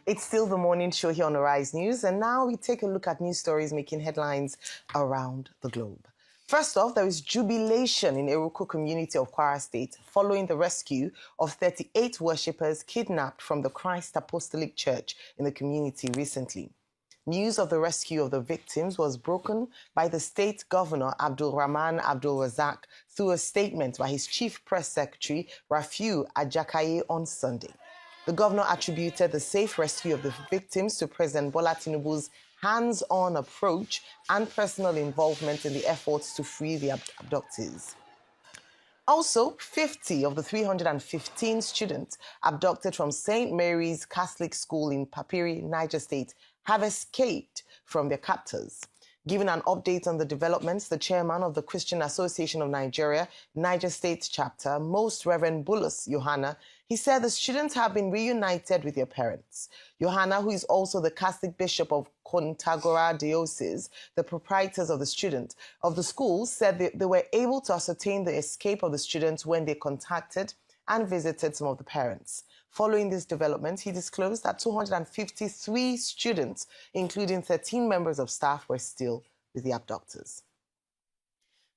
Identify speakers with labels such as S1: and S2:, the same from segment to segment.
S1: It's still the morning show here on Arise News, and now we take a look at news stories making headlines around the globe. First off, there is jubilation in Eruku community of Kwara State following the rescue of 38 worshippers kidnapped from the Christ Apostolic Church in the community recently. News of the rescue of the victims was broken by the state governor, Abdul Rahman Abdul Razak, through a statement by his chief press secretary, Rafiu Ajakaye, on Sunday. The governor attributed the safe rescue of the victims to President Bola Tinubu's hands-on approach and personal involvement in the efforts to free the abductees. Also, 50 of the 315 students abducted from St. Mary's Catholic School in Papiri, Niger State, have escaped from their captors. Giving an update on the developments, the chairman of the Christian Association of Nigeria, Niger State chapter, Most Reverend Bulus Yohana, he said the students have been reunited with their parents. Yohana, who is also the Catholic Bishop of Kontagora Diocese, the proprietors of the school, said they were able to ascertain the escape of the students when they contacted and visited some of the parents. Following this development, he disclosed that 253 students, including 13 members of staff, were still with the abductors.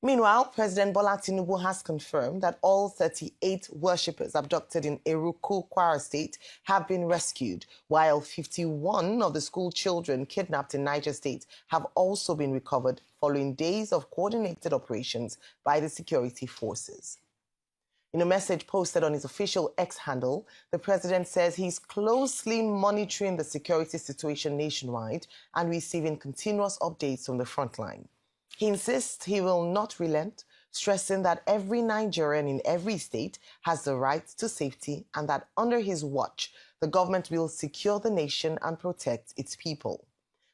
S1: Meanwhile, President Bola Tinubu has confirmed that all 38 worshippers abducted in Eruku, Kwara State have been rescued, while 51 of the school children kidnapped in Niger State have also been recovered following days of coordinated operations by the security forces. In a message posted on his official X handle, the president says he's closely monitoring the security situation nationwide and receiving continuous updates from the front line. He insists he will not relent, stressing that every Nigerian in every state has the right to safety and that under his watch, the government will secure the nation and protect its people.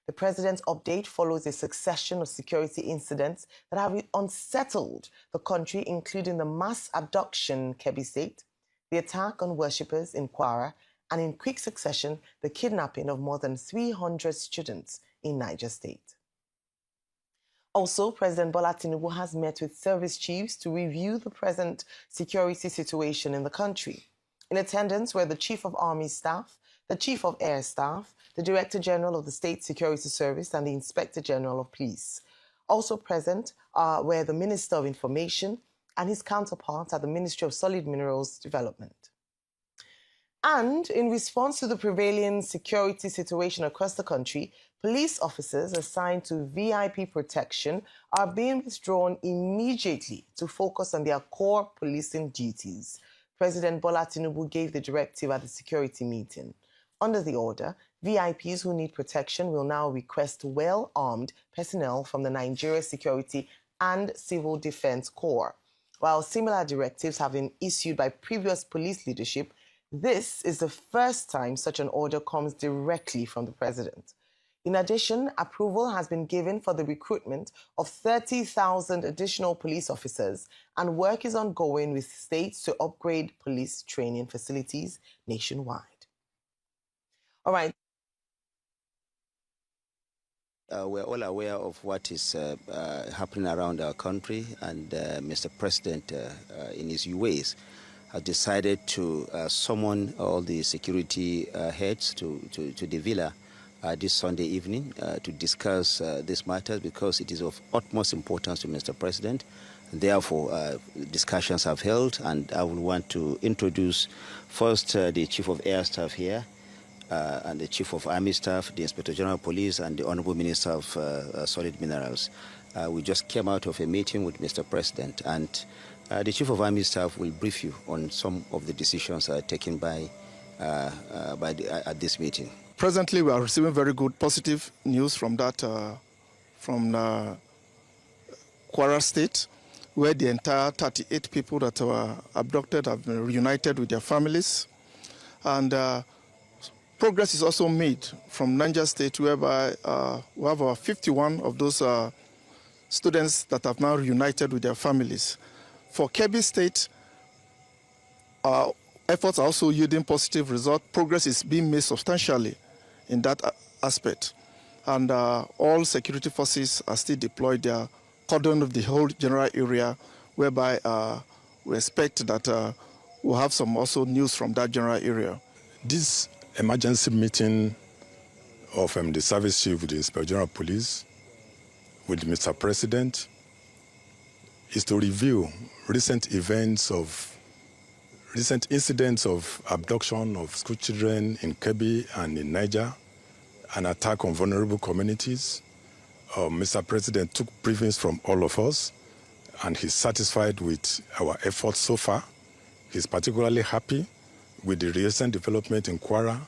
S1: The president's update follows a succession of security incidents that have unsettled the country, including the mass abduction in Kebbi State, the attack on worshippers in Kwara, and in quick succession, the kidnapping of more than 300 students in Niger State. Also, President Bola Tinubu has met with service chiefs to review the present security situation in the country. In attendance were the Chief of Army Staff, the Chief of Air Staff, the Director General of the State Security Service, and the Inspector General of Police. Also present were the Minister of Information and his counterpart at the Ministry of Solid Minerals Development. And in response to the prevailing security situation across the country, police officers assigned to VIP protection are being withdrawn immediately to focus on their core policing duties. President Bola Tinubu gave the directive at the security meeting. Under the order, VIPs who need protection will now request well-armed personnel from the Nigeria Security and Civil Defense Corps. While similar directives have been issued by previous police leadership, this is the first time such an order comes directly from the president. In addition, approval has been given for the recruitment of 30,000 additional police officers, and work is ongoing with states to upgrade police training facilities nationwide. All right.
S2: We're all aware of what is happening around our country, and Mr. President, in his ways, has decided to summon all the security heads to the villa this Sunday evening to discuss these matters, because it is of utmost importance to Mr. President. Therefore, discussions have held, and I will want to introduce first the Chief of Air Staff here, and the Chief of Army Staff, the Inspector General of Police, and the Honorable Minister of Solid Minerals. We just came out of a meeting with Mr. President, and the Chief of Army Staff will brief you on some of the decisions taken at this meeting.
S3: Presently, we are receiving very good, positive news from Kwara State, where the entire 38 people that were abducted have been reunited with their families. And progress is also made from Niger State, whereby we have 51 of those students that have now reunited with their families. For Kebbi State, our efforts are also yielding positive results. Progress is being made substantially in that aspect. And all security forces are still deployed there, cordon of the whole general area, whereby we expect that we'll have some also news from that general area.
S4: This emergency meeting of the service chief with the Inspector General of Police with Mr. President is to review recent incidents of abduction of school children in Kebbi and in Niger, an attack on vulnerable communities. Mr. President took briefings from all of us, and he's satisfied with our efforts so far. He's particularly happy with the recent development in Kwara,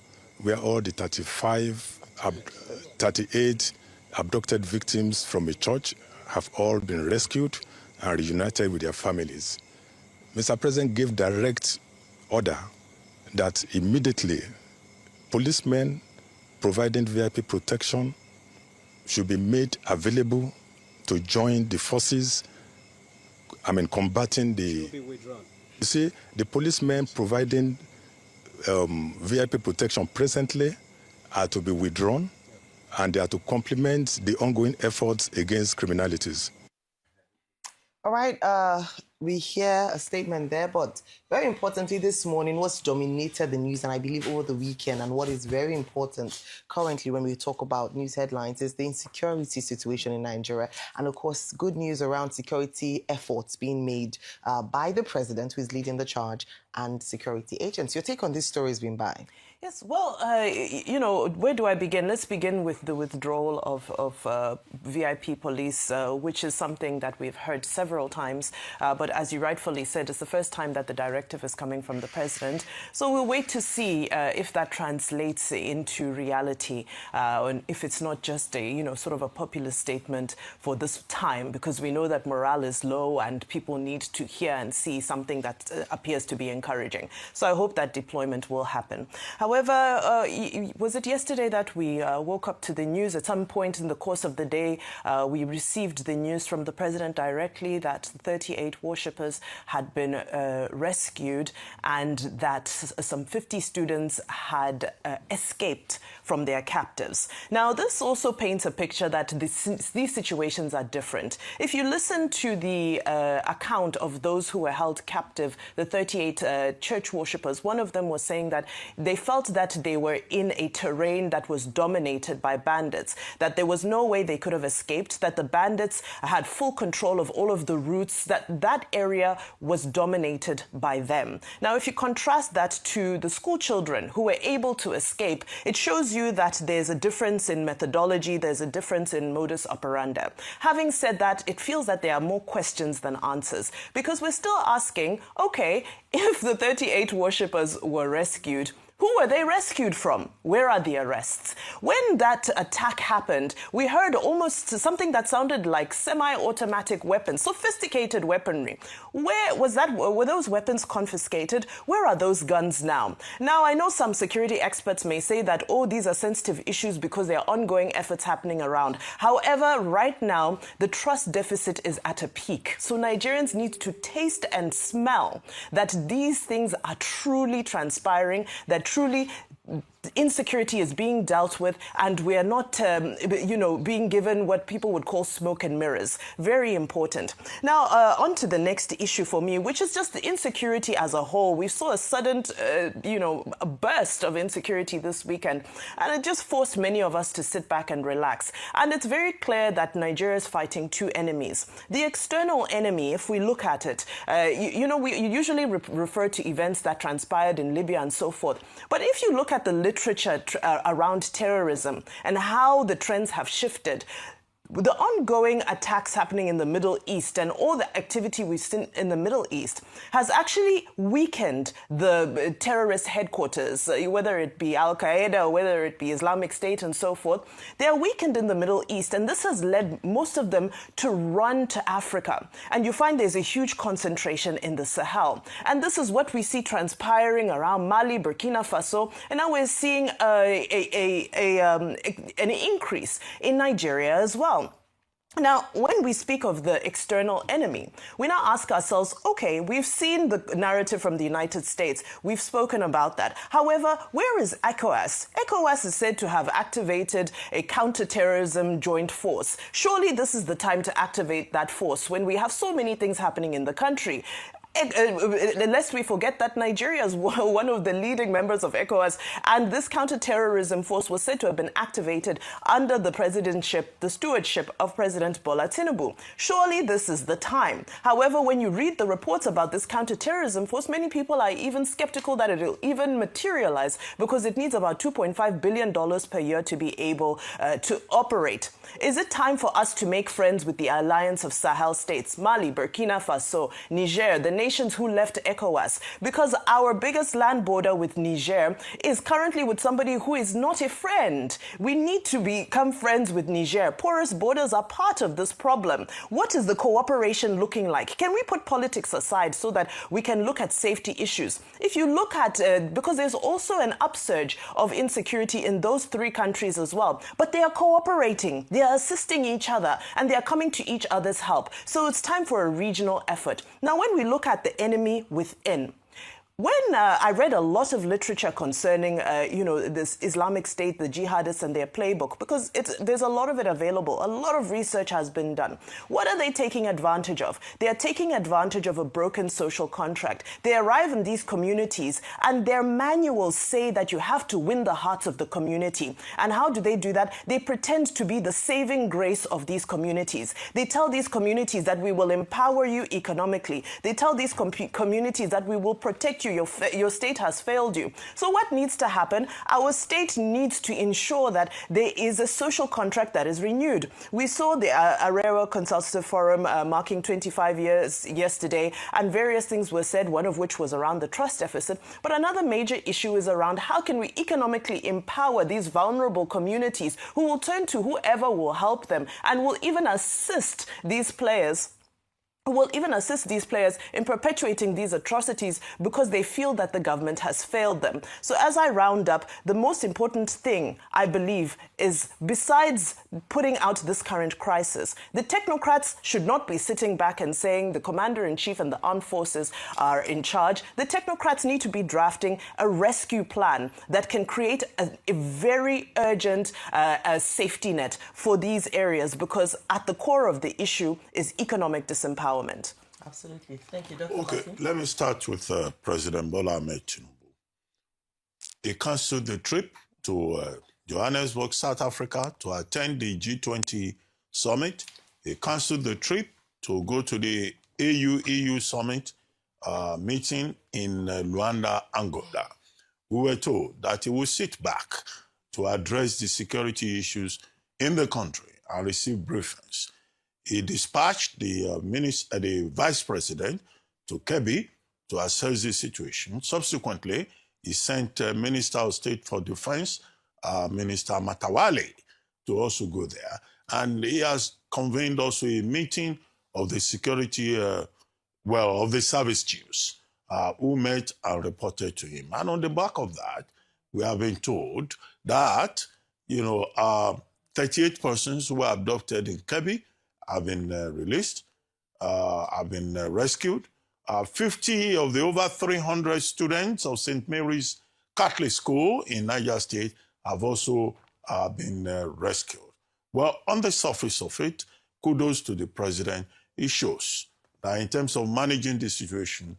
S4: where all the 38 abducted victims from a church have all been rescued and reunited with their families. Mr. President gave direct order that immediately policemen providing VIP protection should be made available to join the forces, combating the... You see, the policemen providing VIP protection presently are to be withdrawn, and they are to complement the ongoing efforts against criminalities.
S1: All right, we hear a statement there, but very importantly this morning, what's dominated the news, and I believe over the weekend, and what is very important currently when we talk about news headlines, is the insecurity situation in Nigeria. And of course, good news around security efforts being made by the president, who is leading the charge, and security agents. Your take on this story has been by.
S5: Yes, well, where do I begin? Let's begin with the withdrawal of VIP police, which is something that we've heard several times. But as you rightfully said, it's the first time that the directive is coming from the president. So we'll wait to see if that translates into reality, and if it's not just a, sort of a populist statement for this time, because we know that morale is low and people need to hear and see something that appears to be encouraging. So I hope that deployment will happen. However, was it yesterday that we woke up to the news? At some point in the course of the day, we received the news from the president directly that 38 worshippers had been rescued, and that some 50 students had escaped from their captives. Now, this also paints a picture that these situations are different. If you listen to the account of those who were held captive, the 38 church worshippers, one of them was saying that they felt that they were in a terrain that was dominated by bandits, that there was no way they could have escaped, that the bandits had full control of all of the routes, that area was dominated by them. Now, if you contrast that to the school children who were able to escape, it shows you that there's a difference in methodology, there's a difference in modus operandi. Having said that, it feels that there are more questions than answers, because we're still asking, okay, if the 38 worshippers were rescued, who were they rescued from? Where are the arrests? When that attack happened, we heard almost something that sounded like semi-automatic weapons, sophisticated weaponry. Where was that? Were those weapons confiscated? Where are those guns now? Now, I know some security experts may say that, oh, these are sensitive issues because there are ongoing efforts happening around. However, right now, the trust deficit is at a peak. So Nigerians need to taste and smell that these things are truly transpiring, that truly insecurity is being dealt with, and we are not, being given what people would call smoke and mirrors. Very important. Now, on to the next issue for me, which is just the insecurity as a whole. We saw a sudden, a burst of insecurity this weekend, and it just forced many of us to sit back and relax. And it's very clear that Nigeria is fighting two enemies. The external enemy, if we look at it, we usually refer to events that transpired in Libya and so forth. But if you look at the literature around terrorism and how the trends have shifted, the ongoing attacks happening in the Middle East and all the activity we've seen in the Middle East has actually weakened the terrorist headquarters, whether it be Al-Qaeda or whether it be Islamic State and so forth. They are weakened in the Middle East, and this has led most of them to run to Africa. And you find there's a huge concentration in the Sahel. And this is what we see transpiring around Mali, Burkina Faso, and now we're seeing an increase in Nigeria as well. Now, when we speak of the external enemy, we now ask ourselves, okay, we've seen the narrative from the United States. We've spoken about that. However, where is ECOWAS? ECOWAS is said to have activated a counter-terrorism joint force. Surely this is the time to activate that force when we have so many things happening in the country. lest we forget that Nigeria is one of the leading members of ECOWAS, and this counterterrorism force was said to have been activated under the stewardship of President Bola Tinubu. Surely this is the time. However, when you read the reports about this counterterrorism force, many people are even skeptical that it will even materialize because it needs about $2.5 billion per year to be able to operate. Is it time for us to make friends with the alliance of Sahel states, Mali, Burkina Faso, Niger, the nations who left ECOWAS? Because our biggest land border with Niger is currently with somebody who is not a friend. We need to become friends with Niger. Porous borders are part of this problem. What is the cooperation looking like? Can we put politics aside so that we can look at safety issues? If you look at, because there's also an upsurge of insecurity in those three countries as well, but they are cooperating, they are assisting each other, and they are coming to each other's help. So it's time for a regional effort. Now, when we look at the enemy within, when I read a lot of literature concerning, this Islamic State, the jihadists and their playbook, because there's a lot of it available. A lot of research has been done. What are they taking advantage of? They are taking advantage of a broken social contract. They arrive in these communities and their manuals say that you have to win the hearts of the community. And how do they do that? They pretend to be the saving grace of these communities. They tell these communities that we will empower you economically. They tell these communities that we will protect you. Your state has failed you. So what needs to happen? Our state needs to ensure that there is a social contract that is renewed. We saw the Arero Consultative Forum marking 25 years yesterday, and various things were said, one of which was around the trust deficit. But another major issue is around how can we economically empower these vulnerable communities who will turn to whoever will help them and will even assist these players in perpetuating these atrocities because they feel that the government has failed them. So as I round up, the most important thing, I believe, is besides putting out this current crisis, the technocrats should not be sitting back and saying the commander-in-chief and the armed forces are in charge. The technocrats need to be drafting a rescue plan that can create a very urgent safety net for these areas, because at the core of the issue is economic disempowerment.
S1: Absolutely. Thank you, Dr.
S6: Okay, let me start with President Bola Ahmed Tinubu. He cancelled the trip to Johannesburg, South Africa, to attend the G20 summit. He cancelled the trip to go to the AU-EU summit meeting in Luanda, Angola. We were told that he would sit back to address the security issues in the country and receive briefings. He dispatched the vice president to Kebbi to assess the situation. Subsequently, he sent Minister of State for Defense, Minister Matawale, to also go there. And he has convened also a meeting of the security, of the service chiefs who met and reported to him. And on the back of that, we have been told that, 38 persons who were abducted in Kebbi have been released, have been rescued. 50 of the over 300 students of St. Mary's Catholic School in Niger State have also been rescued. Well, on the surface of it, kudos to the president. It shows that in terms of managing the situation,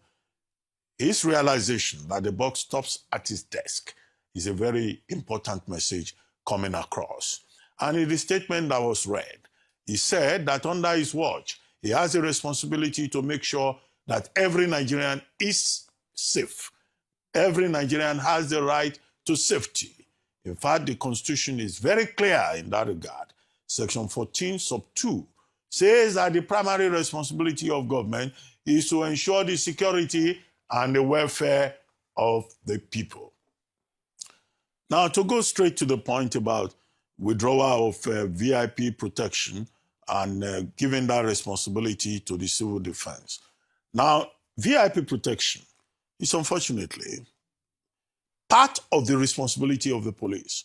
S6: his realization that the buck stops at his desk is a very important message coming across. And in the statement that was read, he said that under his watch, he has a responsibility to make sure that every Nigerian is safe. Every Nigerian has the right to safety. In fact, the Constitution is very clear in that regard. Section 14, sub 2, says that the primary responsibility of government is to ensure the security and the welfare of the people. Now, to go straight to the point about withdrawal of VIP protection and giving that responsibility to the civil defense. Now, VIP protection is unfortunately part of the responsibility of the police.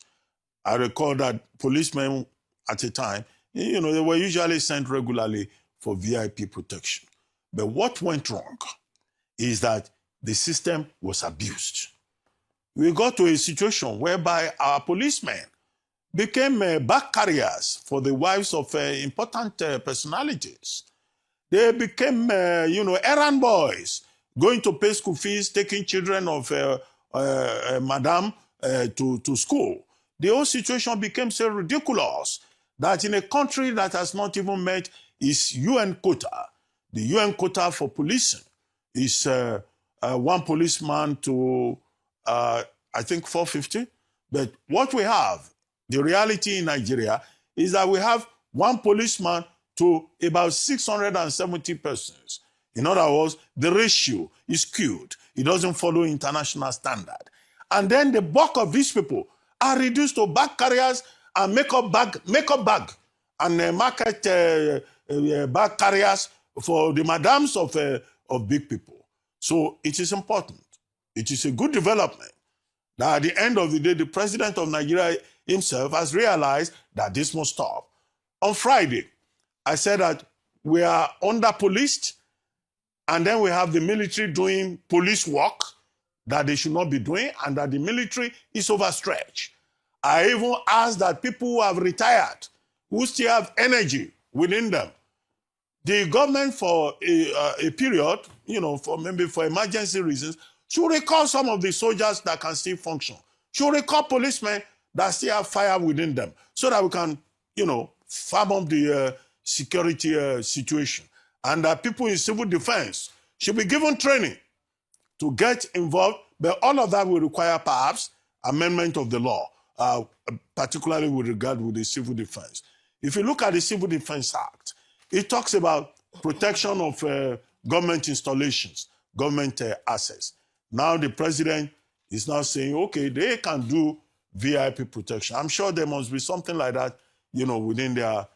S6: I recall that policemen at a time, they were usually sent regularly for VIP protection. But what went wrong is that the system was abused. We got to a situation whereby our policemen became back carriers for the wives of important personalities. They became, errand boys going to pay school fees, taking children of madam to school. The whole situation became so ridiculous that in a country that has not even met its UN quota, the UN quota for policing is one policeman to, I think, 450. But what we have, the reality in Nigeria, is that we have one policeman to about 670 persons. In other words, the ratio is skewed. It doesn't follow international standard. And then the bulk of these people are reduced to bag carriers and makeup bag and market bag carriers for the madams of big people. So it is important. It is a good development that at the end of the day, the president of Nigeria himself has realized that this must stop. On Friday, I said that we are under-policed, and then we have the military doing police work that they should not be doing, and that the military is overstretched. I even asked that people who have retired, who still have energy within them, the government for a period, for maybe for emergency reasons, should recall some of the soldiers that can still function. Should recall policemen that still have fire within them, so that we can, farm up the security situation. And that people in civil defense should be given training to get involved, but all of that will require perhaps amendment of the law, particularly with regard with the civil defense. If you look at the Civil Defense Act, it talks about protection of government installations, government assets. Now the president is now saying, okay, they can do VIP protection. I'm sure there must be something like that, within their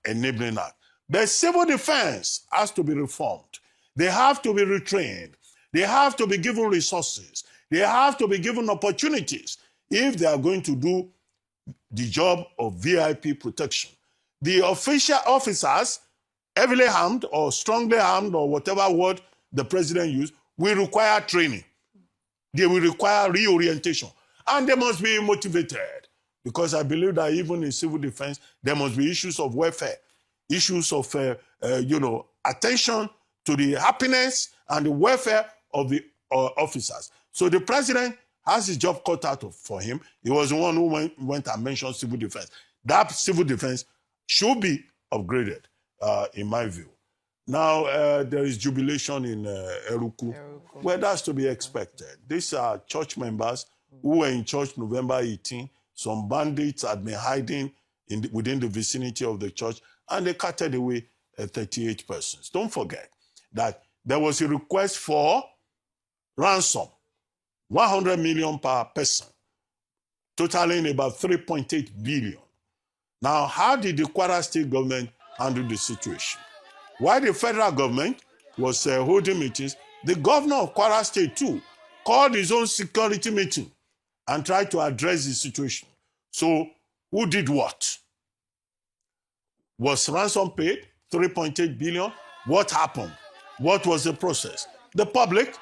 S6: enabling act. But civil defense has to be reformed. They have to be retrained. They have to be given resources. They have to be given opportunities if they are going to do the job of VIP protection. The official officers, heavily armed or strongly armed or whatever word the president used, will require training. They will require reorientation. And they must be motivated, because I believe that even in civil defense, there must be issues of welfare, issues of, attention to the happiness and the welfare of the officers. So the president has his job cut out for him. He was the one who went and mentioned civil defense. That civil defense should be upgraded, in my view. Now, there is jubilation in Eruku. Well, that's to be expected. These are church members who were in church November 18. Some bandits had been hiding within the vicinity of the church, and they carted away 38 persons. Don't forget that there was a request for ransom, 100 million per person, totaling about 3.8 billion. Now, how did the Kwara State government handle the situation? While the federal government was holding meetings, the governor of Kwara State too called his own security meeting and tried to address the situation. So, who did what? Was ransom paid? 3.8 billion? What happened? What was the process? The public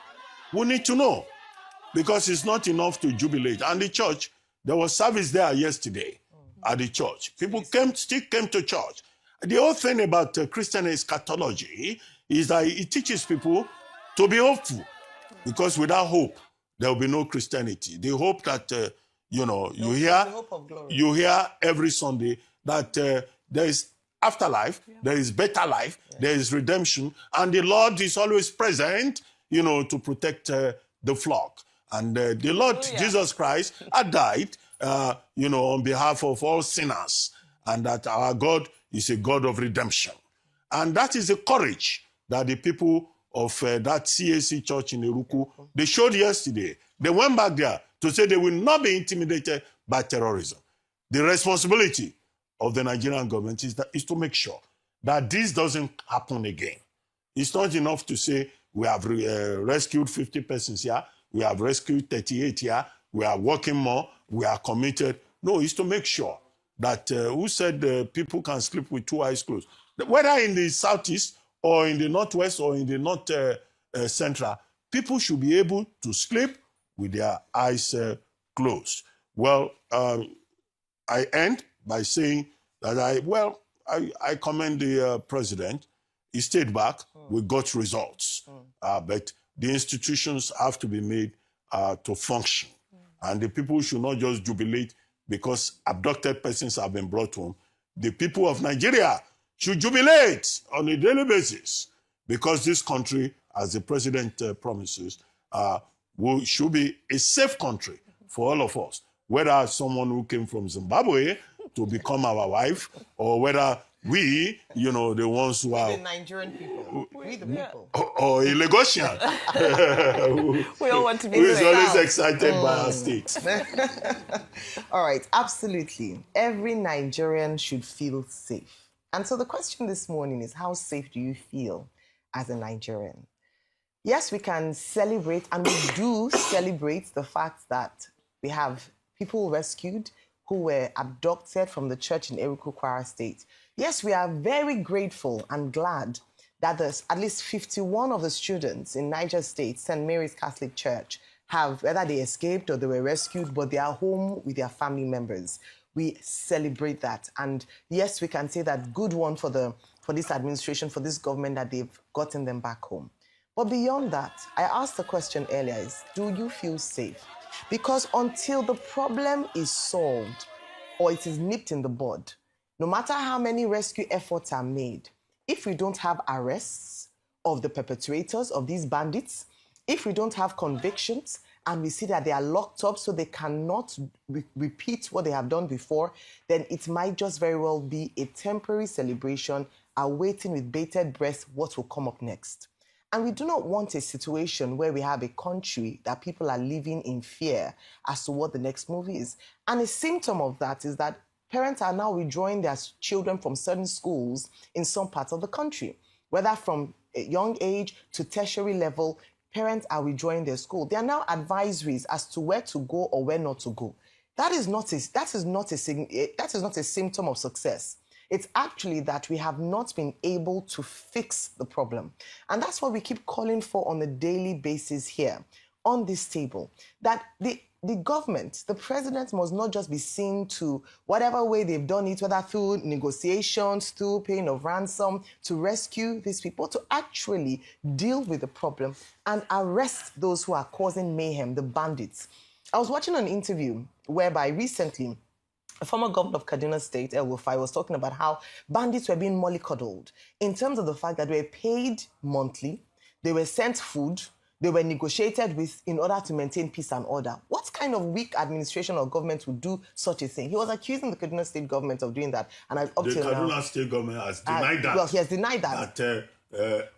S6: will need to know, because it's not enough to jubilate. And the church, there was service there yesterday at the church. People still came to church. The whole thing about Christian eschatology is that it teaches people to be hopeful, because without hope, there will be no Christianity. The hope that, you hear every Sunday that there is afterlife, there is better life, there is redemption, and the Lord is always present, to protect the flock. And the Lord Jesus Christ had died, on behalf of all sinners, and that our God is a God of redemption. And that is the courage that the people of that CAC church in Eruku, they showed yesterday. They went back there to say they will not be intimidated by terrorism. The responsibility of the Nigerian government is to make sure that this doesn't happen again. It's not enough to say we have rescued 50 persons here, we have rescued 38 here, we are working more, we are committed. No, it's to make sure that who said people can sleep with two eyes closed? Whether in the southeast or in the northwest or in the north central, people should be able to sleep with their eyes closed. Well, I end by saying that I commend the president. He stayed back. We got results. But the institutions have to be made to function. And the people should not just jubilate because abducted persons have been brought home. The people of Nigeria should jubilate on a daily basis because this country, as the president promises, should be a safe country for all of us. Whether someone who came from Zimbabwe to become our wife, or whether we, the ones who are...
S1: The Nigerian people. We the people.
S6: Or a Lagosian.
S5: We all want to be
S6: who is always
S1: out.
S6: excited by our state.
S1: All right, absolutely. Every Nigerian should feel safe. And so the question this morning is, how safe do you feel as a Nigerian? Yes, we can celebrate, and we do celebrate the fact that we have people rescued who were abducted from the church in Eruku, Kwara State. Yes, we are very grateful and glad that there's at least 51 of the students in Niger State, St. Mary's Catholic Church, have, whether they escaped or they were rescued, but they are home with their family members. We celebrate that. And yes, we can say that good one for this administration, for this government, that they've gotten them back home. But beyond that, I asked the question earlier, is, do you feel safe? Because until the problem is solved or it is nipped in the bud, no matter how many rescue efforts are made, if we don't have arrests of the perpetrators of these bandits, if we don't have convictions and we see that they are locked up so they cannot repeat what they have done before, then it might just very well be a temporary celebration awaiting with bated breath what will come up next. And we do not want a situation where we have a country that people are living in fear as to what the next move is. And a symptom of that is that parents are now withdrawing their children from certain schools in some parts of the country. Whether from a young age to tertiary level, parents are withdrawing their school. There are now advisories as to where to go or where not to go. That is not a symptom of success. It's actually that we have not been able to fix the problem. And that's what we keep calling for on a daily basis here on this table, that the government, the president, must not just be seen to whatever way they've done it, whether through negotiations, through paying of ransom, to rescue these people, to actually deal with the problem and arrest those who are causing mayhem, the bandits. I was watching an interview whereby recently a former governor of Kaduna State, El Rufai, was talking about how bandits were being mollycoddled in terms of the fact that they were paid monthly, they were sent food, they were negotiated with in order to maintain peace and order. What kind of weak administration or government would do such a thing? He was accusing the Kaduna State government of doing that. And the
S6: Kaduna State government has denied that.
S1: Well, he has denied that.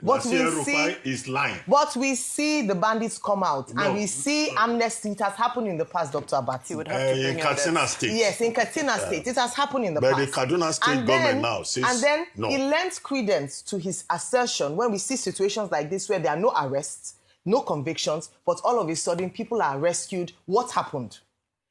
S6: Nasir Rufai is lying.
S1: But we see the bandits come out, and we see amnesty. It has happened in the past, Dr. Abati.
S5: He would have to bring
S6: in Katsina State.
S1: Yes, in Katsina State. It has happened in the past.
S6: But the Kaduna State government now says
S1: and then
S6: no.
S1: He lends credence to his assertion when we see situations like this where there are no arrests, no convictions, but all of a sudden people are rescued. What happened?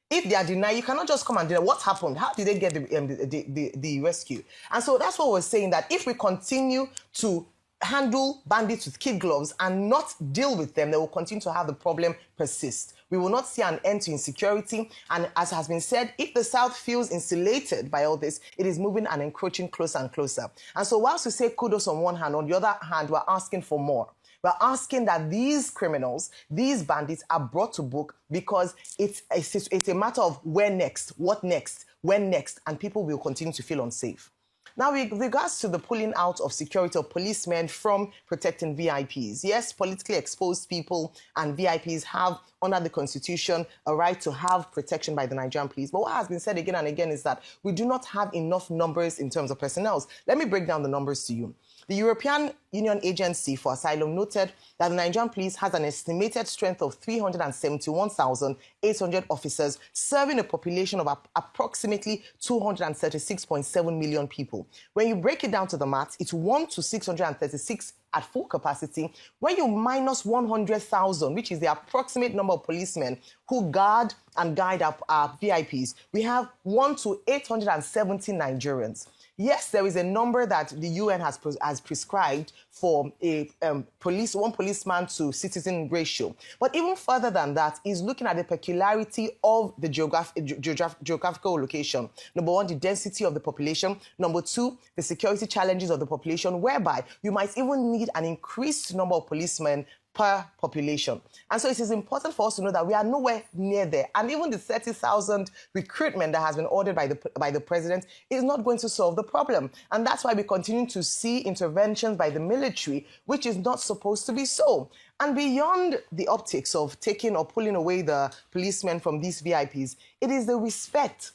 S1: If they are denied, you cannot just come and deny what happened. How did they get the rescue? And so that's what we're saying, that if we continue to handle bandits with kid gloves and not deal with them, they will continue to have the problem persist. We will not see an end to insecurity. And as has been said, if the South feels insulated by all this, it is moving and encroaching closer and closer. And so whilst we say kudos on one hand, on the other hand, we're asking for more. We're asking that these criminals, these bandits, are brought to book, because it's a matter of where next, what next, when next, and people will continue to feel unsafe. Now, with regards to the pulling out of security of policemen from protecting VIPs, yes, politically exposed people and VIPs have, under the Constitution, a right to have protection by the Nigerian police. But what has been said again and again is that we do not have enough numbers in terms of personnel. Let me break down the numbers to you. The European Union Agency for Asylum noted that the Nigerian police has an estimated strength of 371,800 officers, serving a population of approximately 236.7 million people. When you break it down to the maths, it's 1 to 636 at full capacity. When you minus 100,000, which is the approximate number of policemen who guard and guide our VIPs, we have 1 to 870 Nigerians. Yes, there is a number that the UN has prescribed for a one policeman to citizen ratio. But even further than that is looking at the peculiarity of the geographical location. Number one, the density of the population. Number two, the security challenges of the population, whereby you might even need an increased number of policemen per population. And so it is important for us to know that we are nowhere near there. And even the 30,000 recruitment that has been ordered by the president is not going to solve the problem. And that's why we continue to see interventions by the military, which is not supposed to be so. And beyond the optics of taking or pulling away the policemen from these VIPs, it is the respect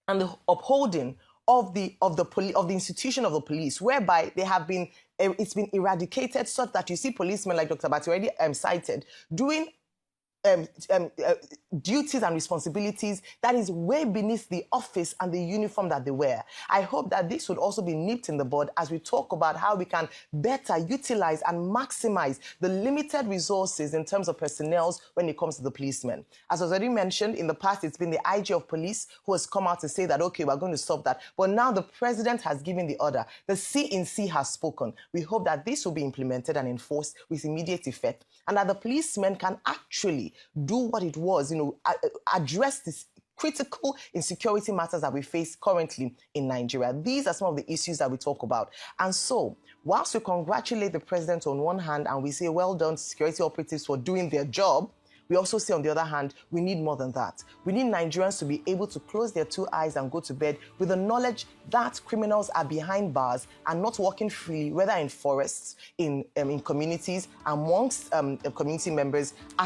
S1: and the upholding of the institution of the police, whereby they have been it's been eradicated, such that you see policemen like Dr. Bati already cited doing duties and responsibilities that is way beneath the office and the uniform that they wear. I hope that this would also be nipped in the bud as we talk about how we can better utilize and maximize the limited resources in terms of personnel when it comes to the policemen. As was already mentioned, in the past, it's been the IG of police who has come out to say that, okay, we're going to stop that. But now the president has given the order. The C has spoken. We hope that this will be implemented and enforced with immediate effect, and that the policemen can actually do what it was, address this critical insecurity matters that we face currently in Nigeria. These are some of the issues that we talk about. And so, whilst we congratulate the president on one hand and we say, well done, security operatives for doing their job, we also say, on the other hand, we need more than that. We need Nigerians to be able to close their two eyes and go to bed with the knowledge that criminals are behind bars and not walking freely, whether in forests, in communities, amongst community members,